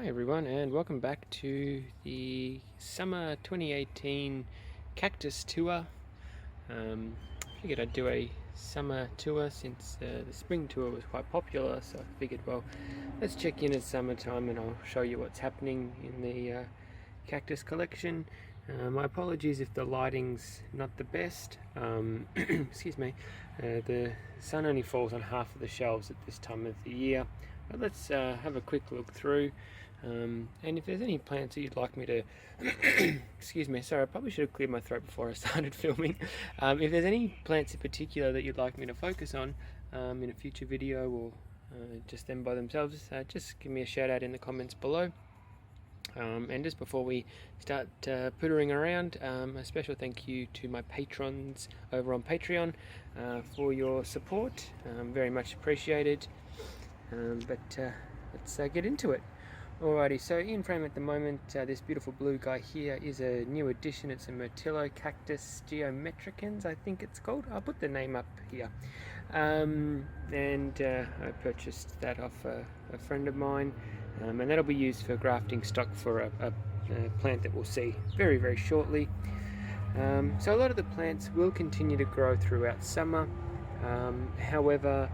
Hi everyone, and welcome back to the summer 2018 Cactus tour. I figured I'd do a summer tour since the spring tour was quite popular, so I figured, well, let's check in at summertime and I'll show you what's happening in the Cactus collection. My apologies if the lighting's not the best. Excuse me. The sun only falls on half of the shelves at this time of the year. But let's have a quick look through. And if there's any plants that you'd like me to excuse me, sorry, I probably should have cleared my throat before I started filming. If there's any plants in particular that you'd like me to focus on in a future video, or just them by themselves, just give me a shout out in the comments below. And just before we start pootering around, a special thank you to my patrons over on Patreon for your support. Very much appreciated. Let's get into it. Alrighty, so in frame at the moment, this beautiful blue guy here is a new addition. It's a Myrtillo Cactus Geometricans, I think it's called. I'll put the name up here. And I purchased that off a friend of mine, and that'll be used for grafting stock for a plant that we'll see very, very shortly. So a lot of the plants will continue to grow throughout summer. However,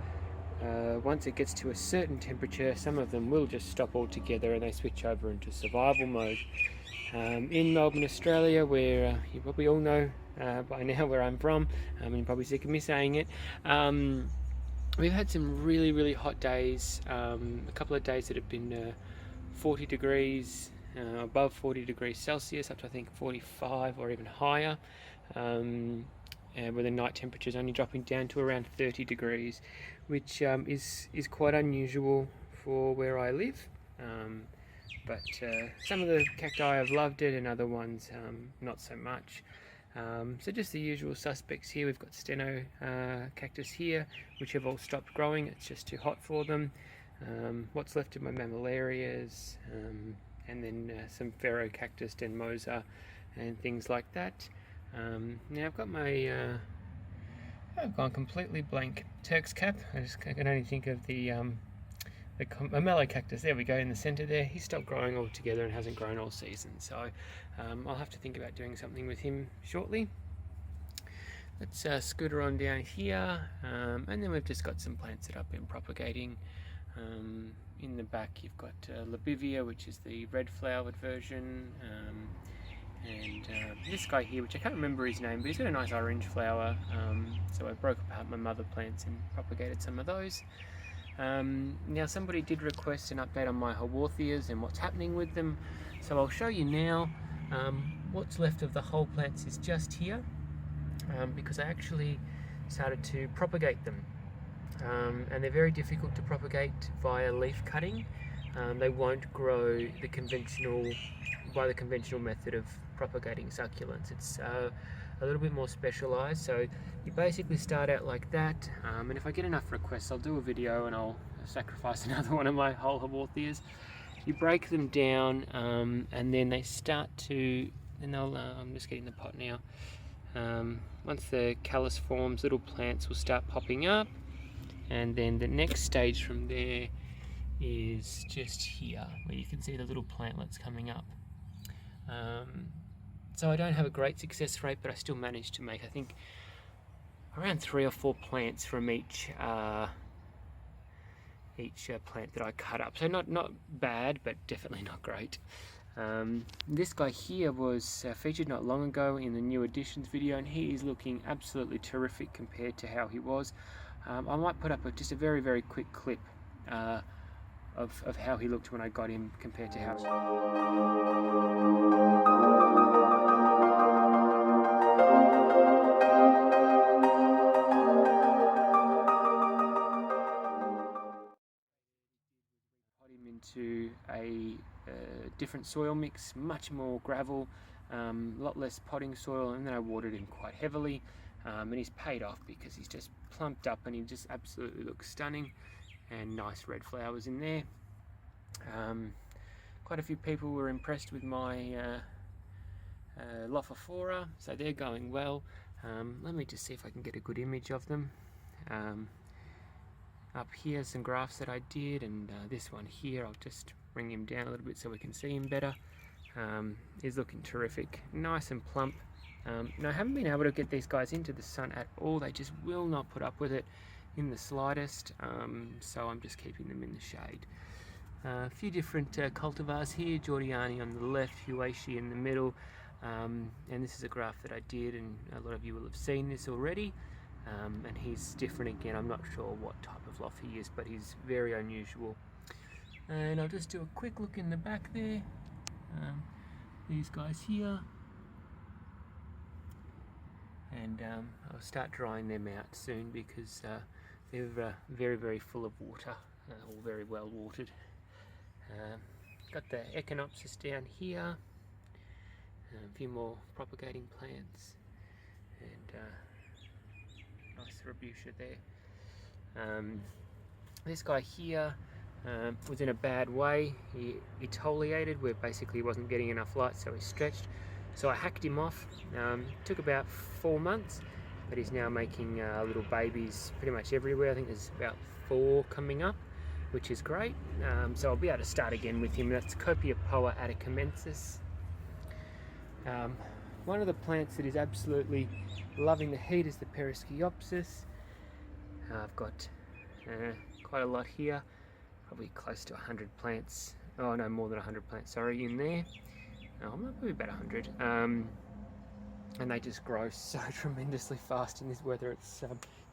once it gets to a certain temperature, some of them will just stop altogether and they switch over into survival mode. In Melbourne, Australia, where you probably all know by now where I'm from, and you're probably sick of me saying it, we've had some really, really hot days, a couple of days that have been 40 degrees, above 40 degrees Celsius, up to I think 45 or even higher. Where the night temperature is only dropping down to around 30 degrees, which is quite unusual for where I live. But some of the cacti have loved it, and other ones not so much. So just the usual suspects here. We've got steno cactus here, which have all stopped growing. It's just too hot for them. What's left of my mammillarias, and then some ferrocactus denmosa and things like that. Now I've got my, I've gone completely blank. Turk's cap. I can only think of the mellow cactus. There we go, in the center there. He stopped growing altogether and hasn't grown all season. So I'll have to think about doing something with him shortly. Let's scooter on down here, and then we've just got some plants that I've been propagating. In the back you've got Labivia, which is the red flowered version. And this guy here, which I can't remember his name, but he's got a nice orange flower, so I broke apart my mother plants and propagated some of those. Now somebody did request an update on my Haworthias and what's happening with them, so I'll show you now. What's left of the whole plants is just here, because I actually started to propagate them, and they're very difficult to propagate via leaf cutting. They won't grow by the conventional method of propagating succulents. It's a little bit more specialized. So you basically start out like that, and if I get enough requests, I'll do a video and I'll sacrifice another one of my whole Haworthias. You break them down, and then they start to, and they'll, I'm just getting the pot now. Once the callus forms, little plants will start popping up, and then the next stage from there is just here, where you can see the little plantlets coming up. So I don't have a great success rate, but I still managed to make, I think, around 3 or 4 plants from each plant that I cut up. So not bad, but definitely not great. This guy here was featured not long ago in the new additions video, and he is looking absolutely terrific compared to how he was. I might put up just a very, very quick clip of how he looked when I got him compared to how. Into a different soil mix, much more gravel, a lot less potting soil, and then I watered him quite heavily, and he's paid off because he's just plumped up and he just absolutely looks stunning, and nice red flowers in there. Quite a few people were impressed with my Lophophora, so they're going well. Let me just see if I can get a good image of them. Up here, some grafts that I did, and this one here, I'll just bring him down a little bit so we can see him better. He's looking terrific, nice and plump. And I haven't been able to get these guys into the sun at all. They just will not put up with it in the slightest, so I'm just keeping them in the shade. A few different cultivars here, Giordiani on the left, Huashi in the middle, and this is a graft that I did, and a lot of you will have seen this already. And he's different again. I'm not sure what type of loft he is, but he's very unusual. And I'll just do a quick look in the back there. These guys here, and I'll start drying them out soon because they're very, very full of water, all very well watered. Got the Echinopsis down here, a few more propagating plants, and nice Rebutia there. This guy here was in a bad way. He exfoliated where basically he wasn't getting enough light, so he stretched. So I hacked him off. Took about 4 months, but he's now making little babies pretty much everywhere. I think there's about 4 coming up, which is great. So I'll be able to start again with him. That's Copiopoa atacamensis. One of the plants that is absolutely loving the heat is the Perisciopsis. I've got quite a lot here, probably close to 100 plants. Oh no, more than 100 plants, sorry, in there. Maybe about 100. And they just grow so tremendously fast in this weather. It's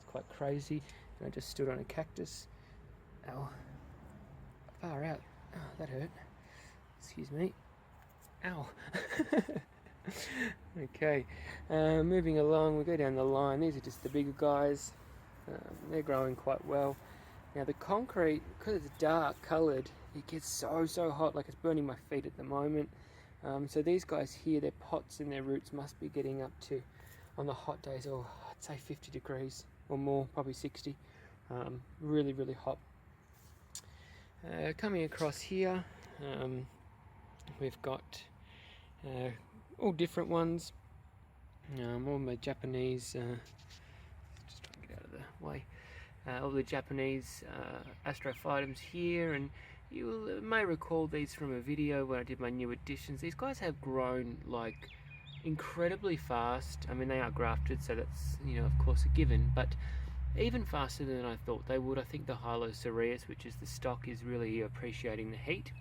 quite crazy. And I just stood on a cactus. Ow. Far out. Oh, that hurt. Excuse me. Ow. Okay, moving along, we go down the line. These are just the bigger guys. They're growing quite well. Now the concrete, because it's dark coloured, it gets so hot, like it's burning my feet at the moment. So these guys here, their pots and their roots must be getting up to, on the hot days, I'd say 50 degrees or more, probably 60. Really, really hot. Coming across here, we've got all different ones. All my Japanese, just trying to get out of the way. All the Japanese astrophytums here, and you may recall these from a video when I did my new additions. These guys have grown like incredibly fast. I mean, they are grafted, so that's, you know, of course a given, but even faster than I thought they would. I think the Hylocereus, which is the stock, is really appreciating the heat.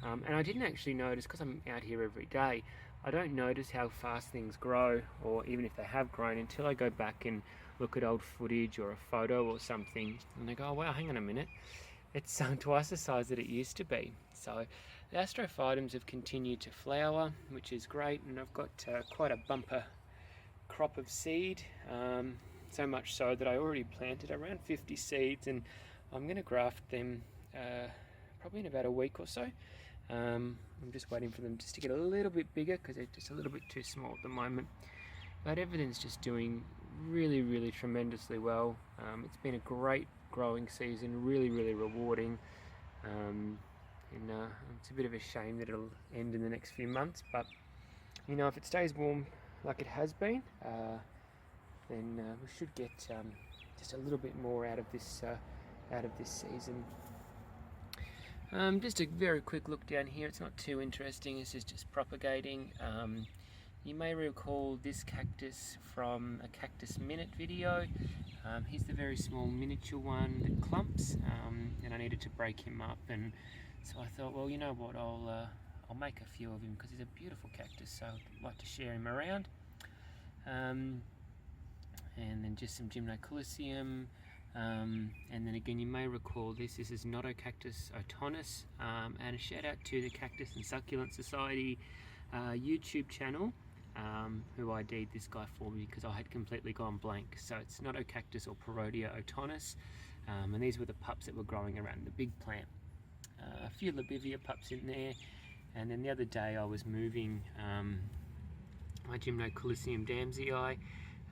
And I didn't actually notice, because I'm out here every day, I don't notice how fast things grow, or even if they have grown, until I go back and look at old footage or a photo or something, and I go, oh wow, hang on a minute, it's twice the size that it used to be. So the astrophytums have continued to flower, which is great, and I've got quite a bumper crop of seed, so much so that I already planted around 50 seeds, and I'm going to graft them probably in about a week or so. I'm just waiting for them just to get a little bit bigger because they're just a little bit too small at the moment. But everything's just doing really tremendously well. It's been a great growing season, really rewarding. And it's a bit of a shame that it'll end in the next few months, but you know, if it stays warm like it has been, then we should get just a little bit more out of this season. Just a very quick look down here. It's not too interesting. This is just propagating. You may recall this cactus from a Cactus Minute video. He's the very small miniature one that clumps, and I needed to break him up, and so I thought, well, you know what, I'll make a few of him because he's a beautiful cactus, so I'd like to share him around. And then just some Gymnocalycium. And then again, you may recall this is Nyte autonus, and a shout out to the Cactus and Succulent Society YouTube channel, who ID'd this guy for me because I had completely gone blank. So it's Nyte or Parodia autonus, and these were the pups that were growing around the big plant. A few Labivia pups in there, and then the other day I was moving my Gymnocalycium damsii,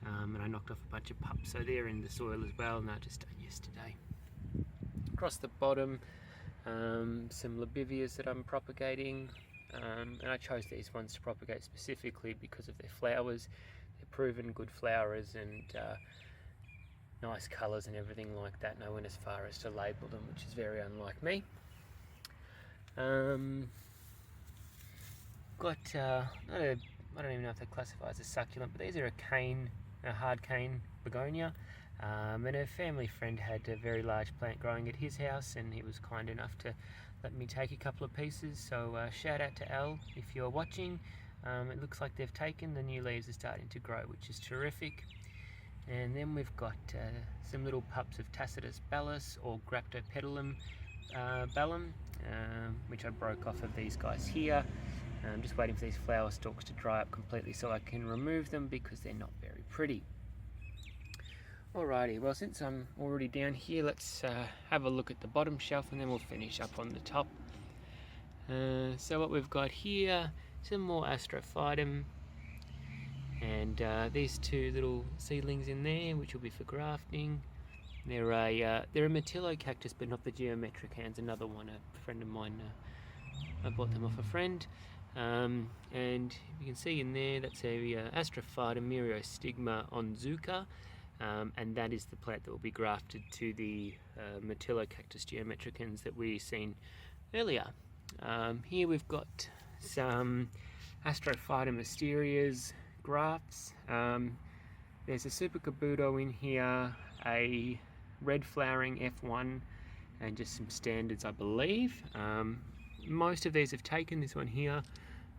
and I knocked off a bunch of pups, so they're in the soil as well, and they're just done yesterday. Across the bottom, some Labivias that I'm propagating, and I chose these ones to propagate specifically because of their flowers. They're proven good flowers and nice colours and everything like that, and I went as far as to label them, which is very unlike me. Got I don't even know if they classify as a succulent, but these are a hard cane begonia. And a family friend had a very large plant growing at his house, and he was kind enough to let me take a couple of pieces. So shout out to Al if you're watching. It looks like they've taken, the new leaves are starting to grow, which is terrific. And then we've got some little pups of Tacitus ballus or Graptopedilum ballum, which I broke off of these guys here. I'm just waiting for these flower stalks to dry up completely so I can remove them because they're not very pretty. Alrighty, well, since I'm already down here, let's have a look at the bottom shelf and then we'll finish up on the top. So what we've got here, some more Astrophytum, and these two little seedlings in there, which will be for grafting. They're a Metillo cactus, but not the geometricans. Another one, a friend of mine. I bought them off a friend. And you can see in there, that's a Astrophytum myriostigma onzuka, and that is the plant that will be grafted to the Metillo cactus geometricans that we seen earlier. Here we've got some Astrophytum mysterias grafts. There's a Super Kabuto in here, a red flowering F1, and just some standards, I believe. Most of these have taken. This one here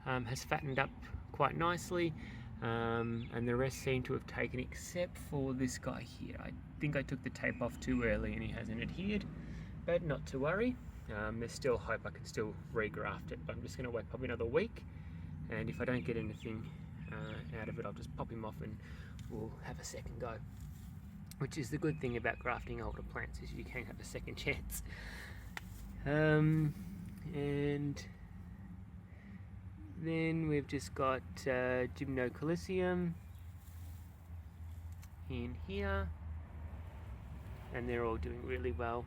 has fattened up quite nicely, and the rest seem to have taken except for this guy here. I think I took the tape off too early and he hasn't adhered, but not to worry. There's still hope I can still regraft it, but I'm just going to wait probably another week, and if I don't get anything out of it, I'll just pop him off and we'll have a second go. Which is the good thing about grafting older plants, is you can have a second chance. And then we've just got Gymnocalycium in here, and they're all doing really well.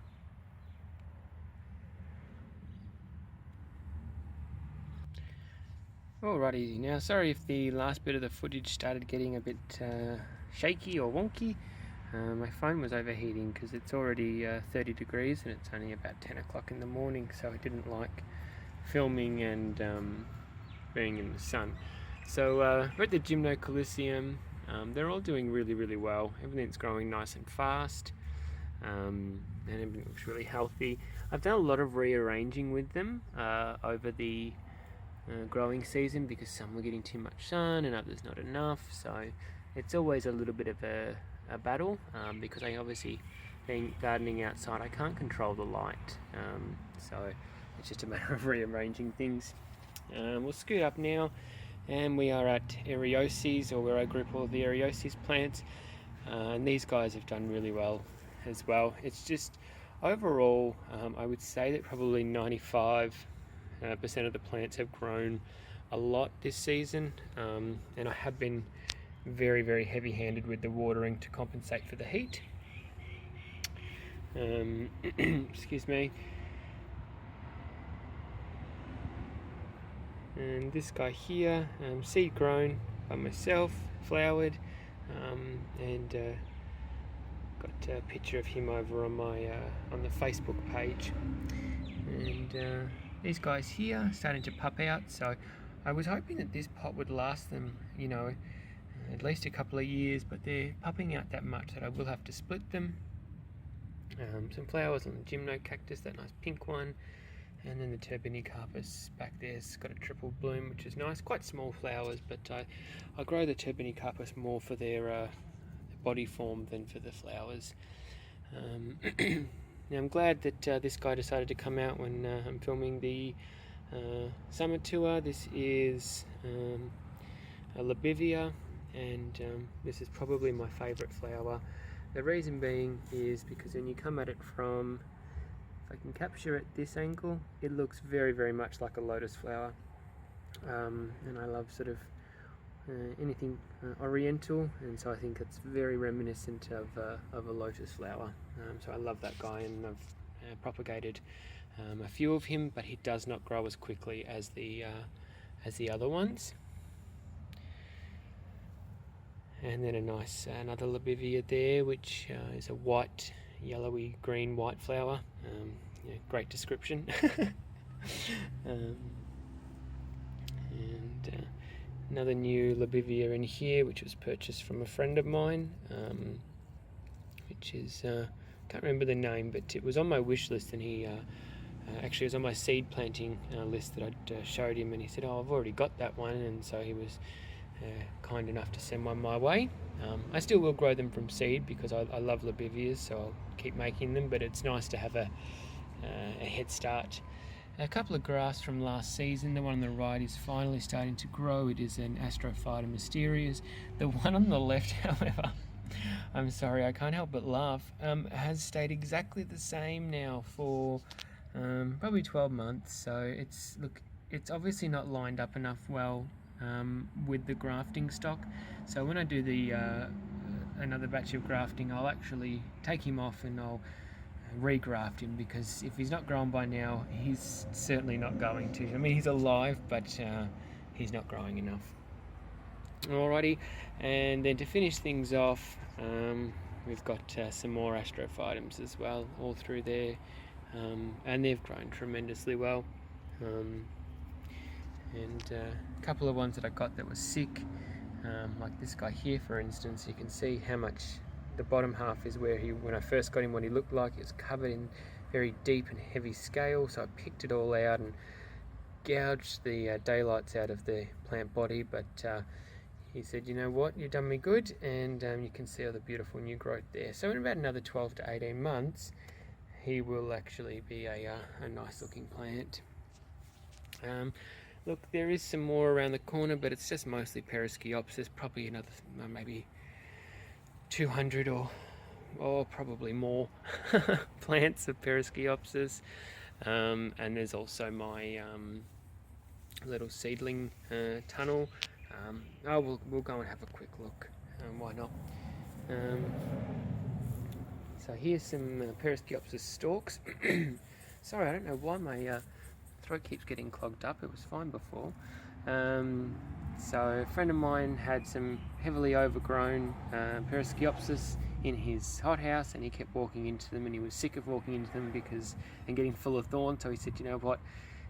Alrighty, now sorry if the last bit of the footage started getting a bit shaky or wonky. My phone was overheating because it's already 30 degrees and it's only about 10 o'clock in the morning, so I didn't like filming and being in the sun. So we're at the Gymnocalycium. They're all doing really well. Everything's growing nice and fast, and everything looks really healthy. I've done a lot of rearranging with them over the growing season because some were getting too much sun and others not enough, so it's always a little bit of a battle, because I obviously, being gardening outside, I can't control the light, so it's just a matter of rearranging things. We'll scoot up now, and we are at Erioses, or where I group all of the Erioses plants, and these guys have done really well as well. It's just overall, I would say that probably 95% of the plants have grown a lot this season, and I have been very heavy-handed with the watering to compensate for the heat. Excuse me. And this guy here, seed grown by myself, flowered, and got a picture of him over on my on the Facebook page. And these guys here starting to pup out, so I was hoping that this pot would last them, you know, at least a couple of years, but they're pupping out that much that I will have to split them. Some flowers on the Gymnocactus, that nice pink one, and then the Turbinicarpus back there's got a triple bloom, which is nice. Quite small flowers, but I grow the Turbinicarpus more for their body form than for the flowers. Now I'm glad that this guy decided to come out when I'm filming the summer tour. This is a Labivia, and this is probably my favourite flower. The reason being is because when you come at it from, if I can capture it this angle, it looks very much like a lotus flower, and I love sort of anything oriental, and so I think it's very reminiscent of a lotus flower. So I love that guy, and I've propagated a few of him, but he does not grow as quickly as the other ones. And then a nice another Labivia there, which is a white, yellowy green white flower. Yeah, great description. And another new Lobivia in here, which was purchased from a friend of mine, which is, can't remember the name, but it was on my wish list, and he actually was on my seed planting list that I'd showed him, and he said, oh, I've already got that one, and so he was kind enough to send one my way. I still will grow them from seed because I love Lobivias, so I'll keep making them, but it's nice to have a head start. A couple of grafts from last season. The one on the right is finally starting to grow. It is an Astrophyta mysterious. The one on the left, however, I'm sorry, I can't help but laugh, has stayed exactly the same now for probably 12 months. So it's obviously not lined up enough well with the grafting stock. So when I do the another batch of grafting, I'll actually take him off and I'll regraft him, because if he's not grown by now, he's certainly not going to. I mean, he's alive, but he's not growing enough. Alrighty, and then to finish things off, we've got some more Astrophytums as well, all through there, and they've grown tremendously well. And a couple of ones that I got that were sick, like this guy here, for instance. You can see how much the bottom half is where when I first got him, what he looked like. It was covered in very deep and heavy scale, so I picked it all out and gouged the daylights out of the plant body, but he said, you know what, you've done me good, and you can see all the beautiful new growth there. So in about another 12 to 18 months, he will actually be a nice looking plant. Look, there is some more around the corner, but it's just mostly Perisciopsis, probably another maybe 200 or probably more plants of Perisciopsis. And there's also my little seedling tunnel. We'll go and have a quick look. Why not? So here's some Perisciopsis stalks. Sorry, I don't know why my throat keeps getting clogged up. It was fine before. So a friend of mine had some heavily overgrown Perisciopsis in his hothouse, and he kept walking into them, and he was sick of walking into them and getting full of thorns. So he said, you know what,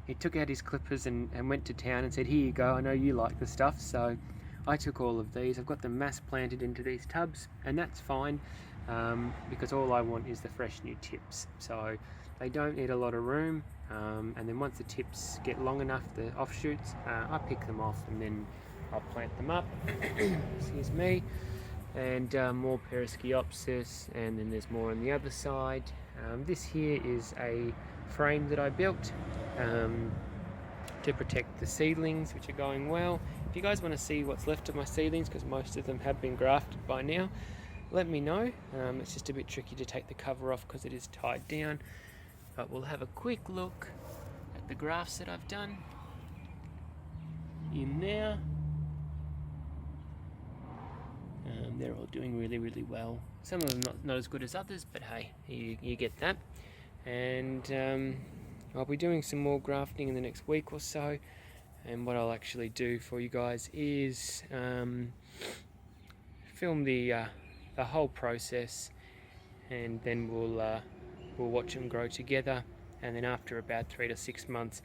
he took out his clippers and went to town and said, here you go, I know you like the stuff. So I took all of these. I've got them mass planted into these tubs, and that's fine, because all I want is the fresh new tips. So they don't need a lot of room, and then once the tips get long enough, the offshoots, I pick them off and then I'll plant them up. Excuse me. And more Perisciopsis, and then there's more on the other side. This here is a frame that I built to protect the seedlings, which are going well. If you guys want to see what's left of my seedlings, because most of them have been grafted by now, let me know. It's just a bit tricky to take the cover off because it is tied down. But we'll have a quick look at the grafts that I've done in there. They're all doing really, really well. Some of them not as good as others, but hey, you get that. And I'll be doing some more grafting in the next week or so. And what I'll actually do for you guys is film the whole process, and then we'll watch them grow together. And then after about 3 to 6 months,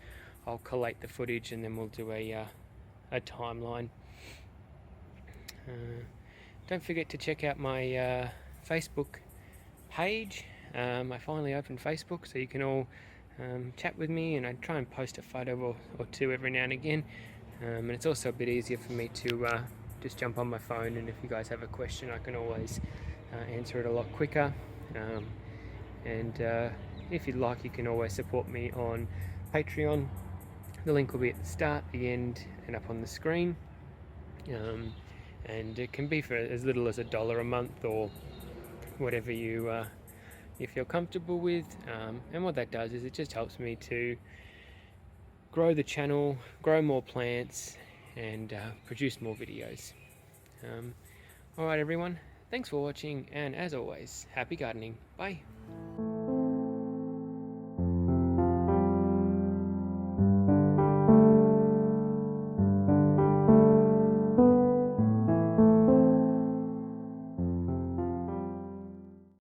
I'll collate the footage, and then we'll do a timeline. Don't forget to check out my Facebook page. I finally opened Facebook, so you can all chat with me, and I try and post a photo or two every now and again. And it's also a bit easier for me to just jump on my phone, and if you guys have a question, I can always answer it a lot quicker. And if you'd like, you can always support me on Patreon. The link will be at the start, the end, and up on the screen. And it can be for as little as $1 a month, or whatever you feel comfortable with. And what that does is it just helps me to grow the channel, grow more plants, and produce more videos. Alright everyone, thanks for watching, and as always, happy gardening. Bye.